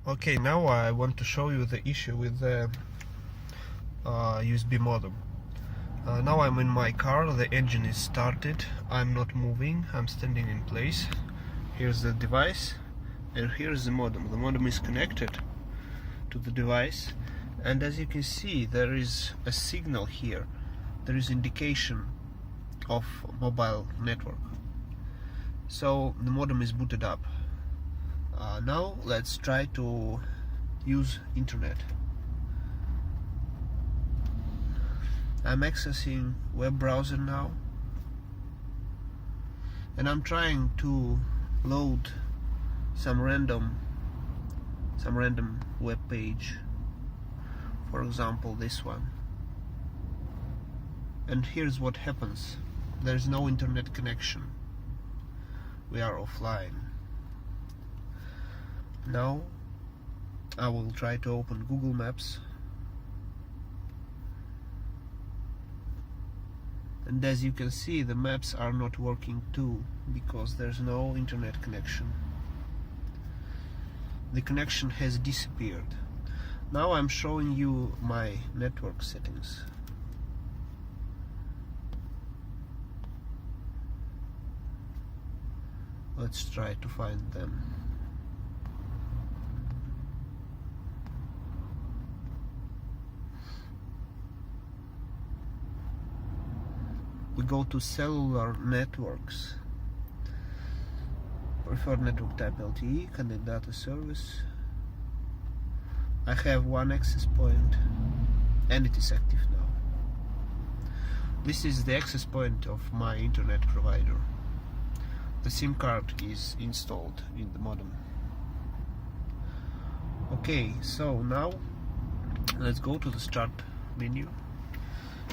Okay, now I want to show you the issue with the USB modem. Now I'm in my car, the engine is started, I'm not moving, I'm standing in place. Here's the device and here's the modem. The modem is connected to the device, and as you can see there is a signal here. There is indication of mobile network. So the modem is booted up. Now let's try to use internet. I'm accessing web browser now, and I'm trying to load some random web page, for example this one. And here's what happens. There's no internet connection. We are offline. Now I will try to open Google Maps, and as you can see the maps are not working too because there's no internet connection. The connection has disappeared. Now I'm showing you my network settings. Let's try to find them. We go to cellular networks. Preferred network type LTE, connect data service. I have one access point and it is active now. This is the access point of my internet provider. The SIM card is installed in the modem. Okay, so now let's go to the start menu,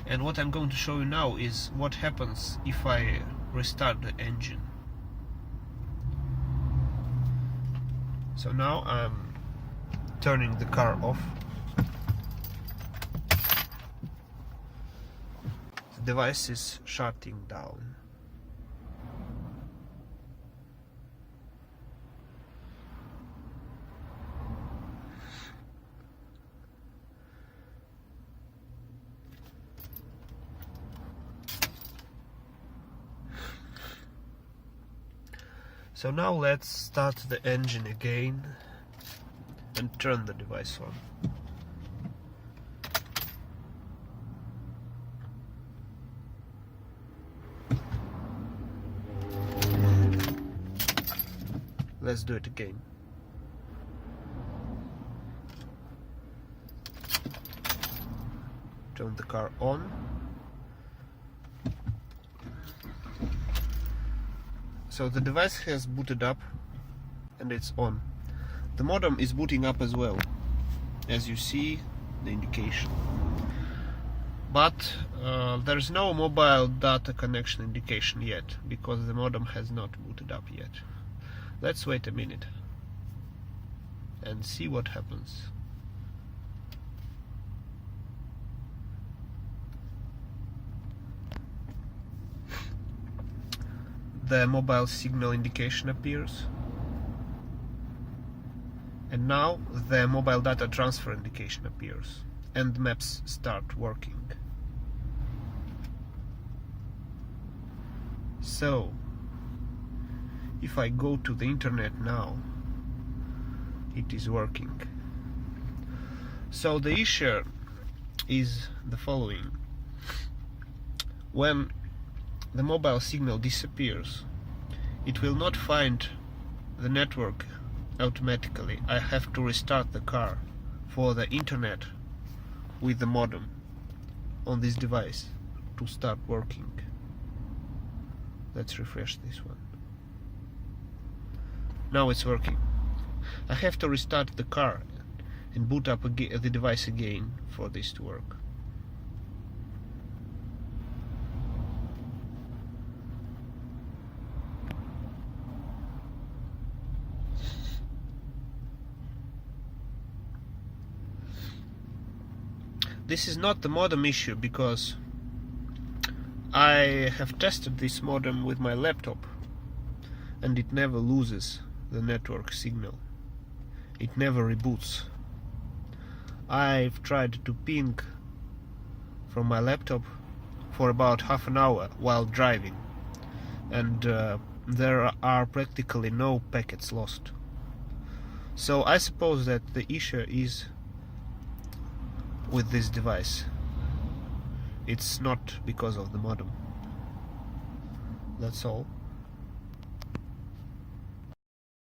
and what I'm going to show you now is what happens if I restart the engine. So now I'm turning the car off. The device is shutting down. So now let's start the engine again and turn the device on. Let's do it again. Turn the car on. So the device has booted up and it's on. The modem is booting up as well, as you see the indication. But there's no mobile data connection indication yet because the modem has not booted up yet. Let's wait a minute and see what happens. The mobile signal indication appears, and now the mobile data transfer indication appears, and maps start working. So if I go to the internet now, it is working. So the issue is the following: when the mobile signal disappears, it will not find the network automatically. I have to restart the car for the internet with the modem on this device to start working. Let's refresh this one. Now it's working. I have to restart the car and boot up the device again for this to work. This is not the modem issue because I have tested this modem with my laptop and it never loses the network signal. it never reboots. I've tried to ping from my laptop for about half an hour while driving, and there are practically no packets lost. So I suppose that the issue is with this device. It's not because of the modem. That's all.